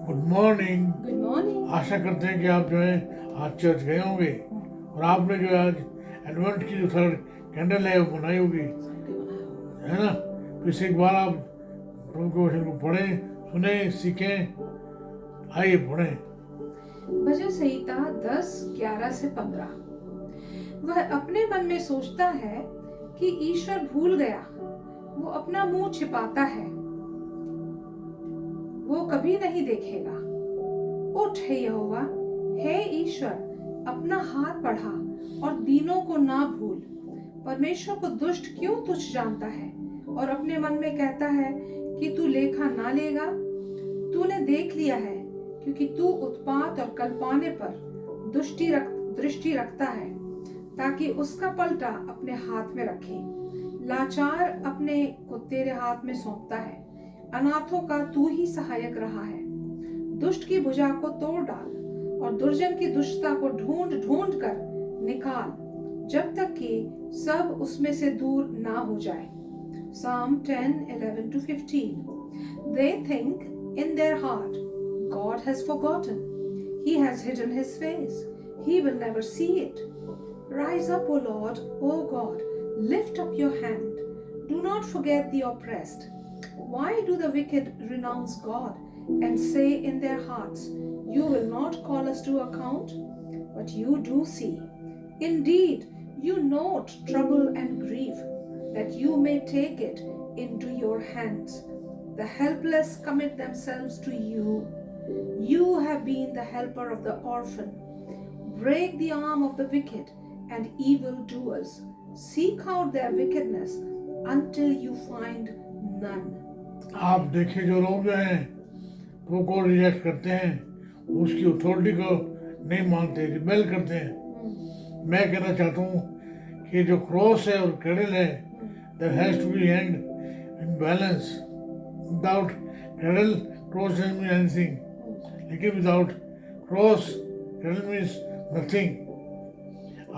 Good morning. Good morning. आशा करते हैं कि आप जो है आज चर्च गए होंगे और आपने जो है आज एडवेंट की जो थर्ड कैंडल है वो बनाई होगी, है ना। फिर से एक बार आप प्रभु के वचन को पढ़ें, सुने, सीखें। आइए पढ़ें। भजन संहिता 10, 11 से 15। वह अपने मन में सोचता है कि ईश्वर भूल गया, वो अपना मुंह छिपाता है, वो कभी नहीं देखेगा। उठ हे यहोवा, हे ईश्वर, अपना हाथ बढ़ा और दीनों को ना भूल। परमेश्वर को दुष्ट क्यों तुच्छ जानता है और अपने मन में कहता है कि तू लेखा ना लेगा। तूने देख लिया है, क्योंकि तू उत्पात और कल्पाने पर दृष्टि रखता है, ताकि उसका पलटा अपने हाथ में रखे। लाचार अपने को तेरे हाथ में सौंपता है, अनाथों का तू ही सहायक रहा है। दुष्ट की भुजा को तोड़ डाल और दुर्जन की दुष्टता को ढूंढ ढूंढ कर निकाल, जब तक कि सब उसमें से दूर ना हो जाए। Psalm 10:11-15. They think in their heart, God has forgotten. He has hidden his face. He will never see it. Rise up, O Lord, O God, lift up your hand. Do not forget the oppressed. Why do the wicked renounce God and say in their hearts, you will not call us to account? But you do see. Indeed, you note trouble and grief, that you may take it into your hands. The helpless commit themselves to you. You have been the helper of the orphan. Break the arm of the wicked and evildoers. Seek out their wickedness until you find none. आप देखिए, जो लोग जो हैं प्रभु को reject करते हैं, उसकी अथॉरिटी को नहीं मानते, रिबेल करते हैं। मैं कहना चाहता हूँ कि जो क्रॉस है और क्रैडल है, there has to be hand in balance. Without cradle, cross doesn't mean anything. लेकिन without cross, cradle means nothing.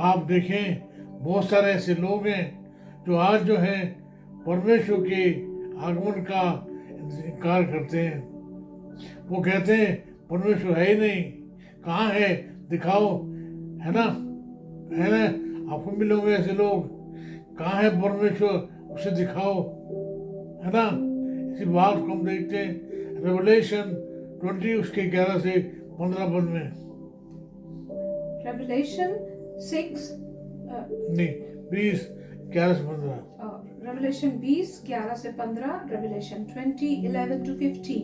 आप देखें, बहुत सारे ऐसे लोग हैं जो आज जो है परमेश्वर के आगमन का इनकार करते हैं। वो कहते हैं परमेश्वर है ही नहीं, कहाँ है, दिखाओ, है ना, है ना। आपको मिलोगे ऐसे लोग, कहाँ है परमेश्वर, उसे दिखाओ, है ना। इसी बात को हम देखते हैं रेवलेशन 20 उसके 11 से 15 पद में। Revelation 6 नहीं, 20 11 से 15। Revelation 20, 11 से 15, Revelation 20, 11-15.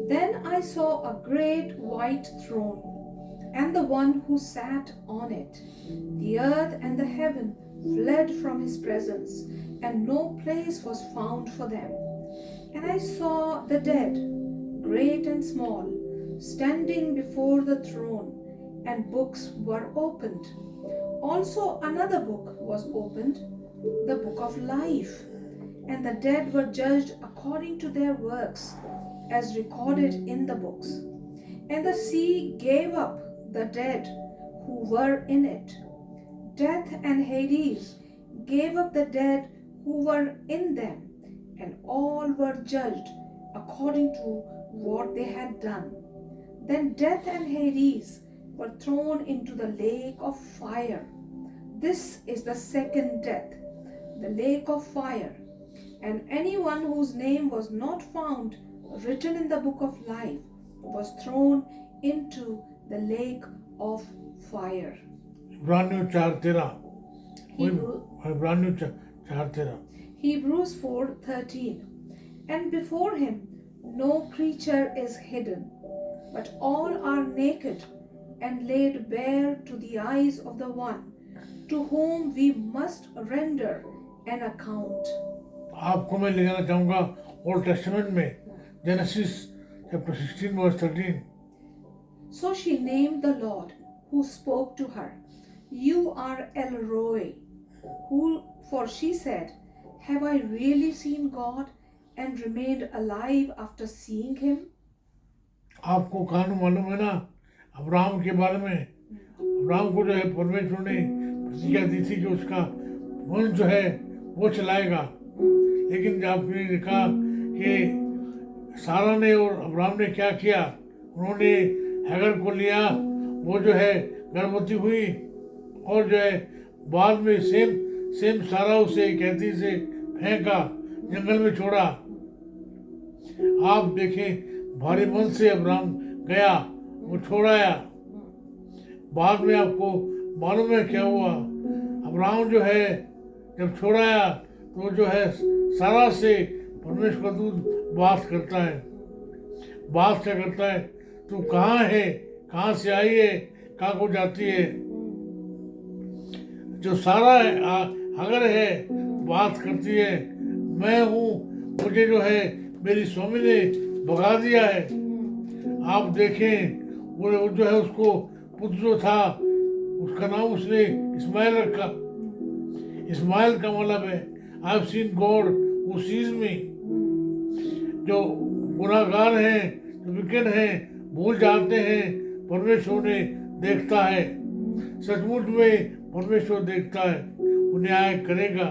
Then I saw a great white throne, and the one who sat on it. The earth and the heaven fled from his presence, and no place was found for them. And I saw the dead, great and small, standing before the throne, and books were opened. Also another book was opened, the book of life, and the dead were judged according to their works, as recorded in the books. And the sea gave up the dead who were in it. Death and Hades gave up the dead who were in them, and all were judged according to what they had done. Then death and Hades were thrown into the lake of fire. This is the second death, the lake of fire. And anyone whose name was not found written in the book of life was thrown into the lake of fire. इब्रानियों 4:13। इब्रानियों 4:13। Hebrews 4:13. And before him no creature is hidden, but all are naked and laid bare to the eyes of the one to whom we must render an account. आपको मैं ले जाना चाहूँगा old testament में, Genesis chapter 16 verse 13। So she named the Lord who spoke to her, You are El Roi, for she said, Have I really seen God and remained alive after seeing him? आपको कहानी मालूम है ना Abraham के बारे में। Abraham को जो है परमेश्वर ने प्रतिज्ञा दी थी कि उसका वंश जो है वो चलाएगा, लेकिन जब आपने देखा कि सारा ने और अब्राहम ने क्या किया, उन्होंने हैगर को लिया, वो जो है गर्भवती हुई और जो है बाद में सेम सारा उसे कहती से फेंका, जंगल में छोड़ा। आप देखें भारी मन से अब्राहम गया, वो छोड़ाया। बाद में आपको मालूम है क्या हुआ, अब्राहम जो है जब छोड़ाया तो जो है सारा से परमेश्वर का दूत बात करता है। बात क्या करता है, तू कहाँ है, कहाँ से आई है, कहाँ को जाती है। जो सारा है अगर है बात करती है, मैं हूँ, मुझे जो है मेरी स्वामी ने भगा दिया है। आप देखें वो जो है उसको पुत्र जो था उसका नाम उसने इस्माइल रखा। इस्माइल का मतलब है I have seen God who sees me. जो गुनाहगार हैं, जो विकेट हैं, भूल जाते हैं, परमेश्वर ने देखता है। सचमुच में परमेश्वर देखता है, वो न्याय करेगा।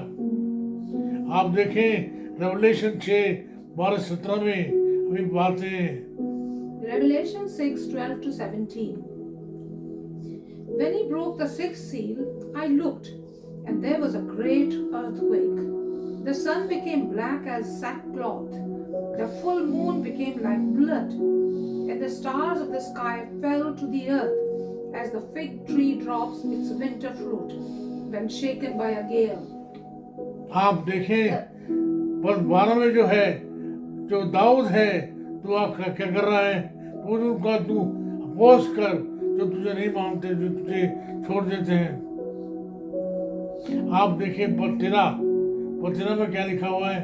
आप देखें रेवलेशन 6:12-17 में अभी बातें हैं। Revelation 6:12-17. When he broke the sixth seal, I looked, and there was a great earthquake. The sun became black as sackcloth. The full moon became like blood, and the stars of the sky fell to the earth as the fig tree drops its winter fruit when shaken by a gale. आप देखें पर 12 में जो है, जो दाऊद है, तू आप क्या कर रहा है, तो उनका तू अपोज कर, जो तुझे नहीं मानते, जो तुझे छोड़ देते हैं। आप देखें पर 13 में क्या लिखा हुआ है।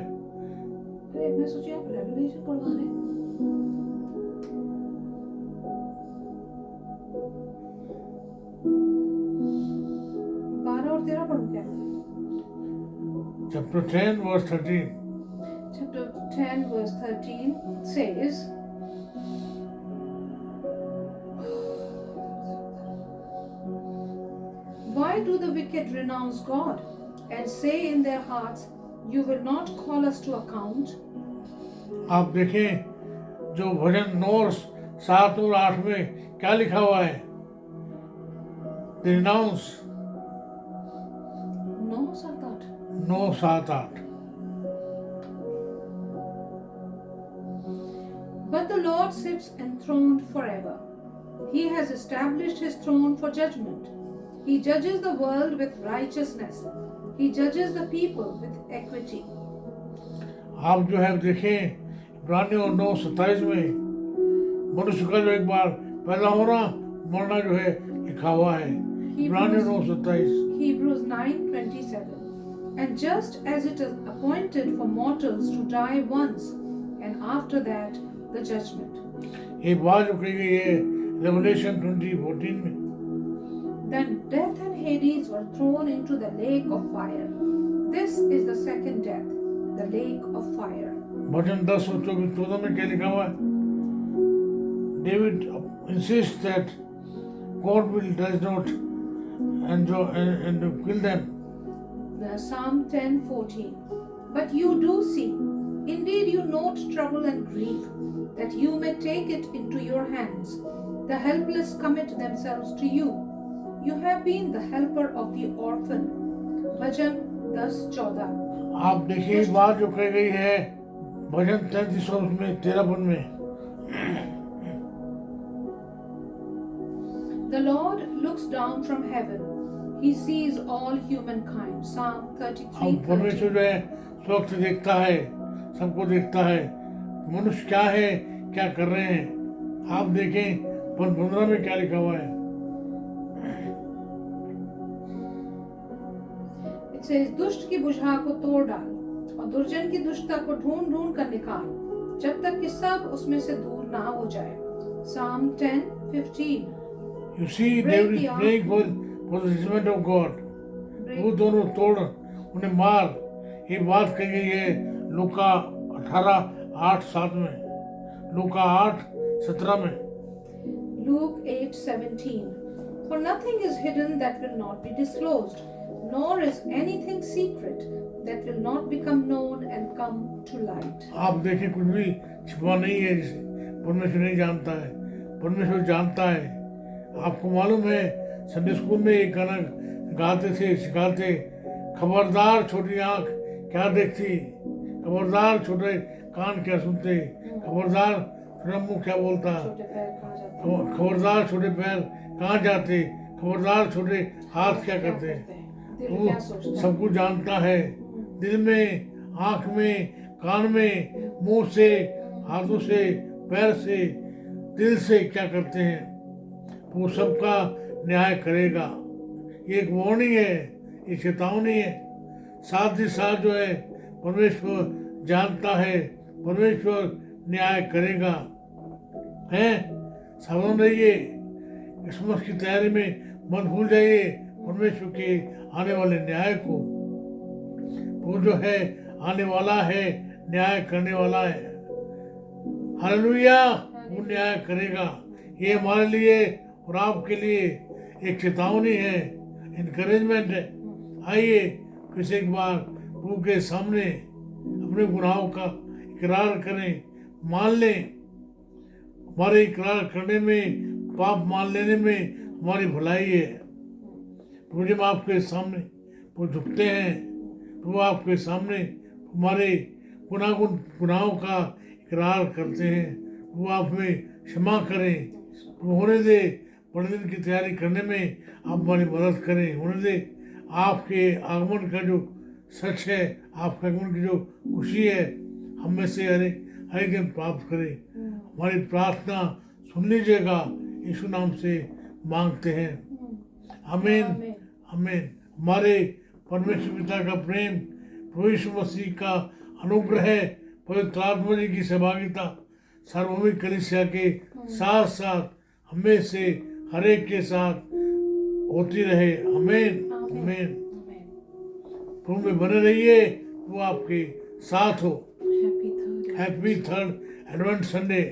अरे मैं सोची आप रेवलेशन पढ़वा रहे हैं। 12 और 13 पढ़ूं क्या? Chapter 10 verse 13. Chapter 10 verse 13 says, why do the wicked renounce God and say in their hearts, you will not call us to account? आप देखें जो भजन 9, 7 और 8 में क्या लिखा हुआ है। They renounce 9, 7, 8. 9, 7, 8। But the Lord sits enthroned forever. He has established his throne for judgment. He judges the world with righteousness. He judges the people with equity. आप जो है देखें इब्रानियों 9:27 में मनुष्य का जो एक बार पैदा होना मरना जो है लिखा हुआ है। इब्रानियों 9:27। Hebrews 9:27. And just as it is appointed for mortals to die once, and after that the judgment. ये बात जो कही गई है रेवलेशन 20:14 में। Then death and Hades were thrown into the lake of fire. This is the second death, the lake of fire. भजन 10 और 14 में क्या लिखा हुआ है। David insists that God does not enjoy and kill them. Psalm 10:14. But you do see, indeed you note trouble and grief, that you may take it into your hands. The helpless commit themselves to you. You have been the helper of the orphan. भजन 10:14. आप देखिए बात जो कही गई है भजन 33 में 13 में। The Lord looks down from heaven. He sees all humankind. Psalm 33:13. हम परमेश्वर जो है स्वच्छ देखता है, सबको देखता है, मनुष्य क्या है, क्या कर रहे हैं। आप देखें पर 15 में क्या लिखा हुआ है। It says, दुष्ट की बुझा को तोड़ डाल और दुर्जन की दुष्टता को ढूंढ ढूंढ कर निकाल, जब तक कि सब उसमें से दूर ना हो जाए। Psalm 10:15. You see, David is praying for the judgment of God. वो दोनों तोड़, उन्हें मार। ये बात कही गई है लूका 18:8-7 में, लूका 8:17 में। Luke 8:17. For nothing is hidden that will not be disclosed, nor is anything secret that will not become known and come to light. आप देखिए कुछ भी छिपा नहीं है जिसे परमेश्वर नहीं जानता है, परमेश्वर जानता है। आपको मालूम है संडे स्कूल में एक गाना गाते थे, सिखाते, खबरदार छोटी आंख क्या देखती, खबरदार छोटे कान क्या सुनते, खबरदार छोटा मुंह क्या बोलता, छोटे पैर कहाँ जाते हैं? खबरदार छोटे पैर कहाँ जाते, खबरदार छोटे हाथ क्या करते हैं। दिल वो क्या सोचता है? सब कुछ जानता है, दिल में, आंख में, कान में, मुंह से, हाथों से, पैर से, दिल से क्या करते हैं, वो सबका न्याय करेगा। ये एक वार्निंग है, ये चेतावनी है। साथ ही साथ जो है परमेश्वर जानता है, परमेश्वर न्याय करेगा। हैं, सावधान रहिए, क्रिसमस की तैयारी में मत भूल जाइए परमेश्वर के आने वाले न्याय को। वो जो है आने वाला है, न्याय करने वाला है। हालेलुया, वो न्याय करेगा। ये हमारे लिए और आपके लिए एक चेतावनी है, इनकरेजमेंट है। आइए फिर से एक बार प्रभु के सामने अपने गुनाहों का इकरार करें, मान लें। हमारे इकरार करने में, पाप मान लेने में हमारी भलाई है। प्रभु जब आपके सामने वो झुकते हैं, तो वो आपके सामने हमारे गुनाहों का इकरार करते हैं, वो आप में क्षमा करें। वो होने दे, बड़े दिन की तैयारी करने में आप हमारी मदद करें। होने दे, आपके आगमन का जो सच है, आपके आगमन की जो खुशी है, हम में से हर एक दिन प्राप्त करें। हमारी प्रार्थना सुन लीजिएगा, यीशु नाम से मांगते हैं, आमीन, आमीन। हमारे परमेश्वर पिता का प्रेम, प्रभु यीशु मसीह का अनुग्रह, पवित्र आत्मा जी की सहभागिता सार्वभौमिक कलीसिया के साथ साथ हमें से हर एक के साथ होती रहे। आमीन, आमीन। प्रभु में बने रहिए, वो आपके साथ हो। Happy third advent Sunday.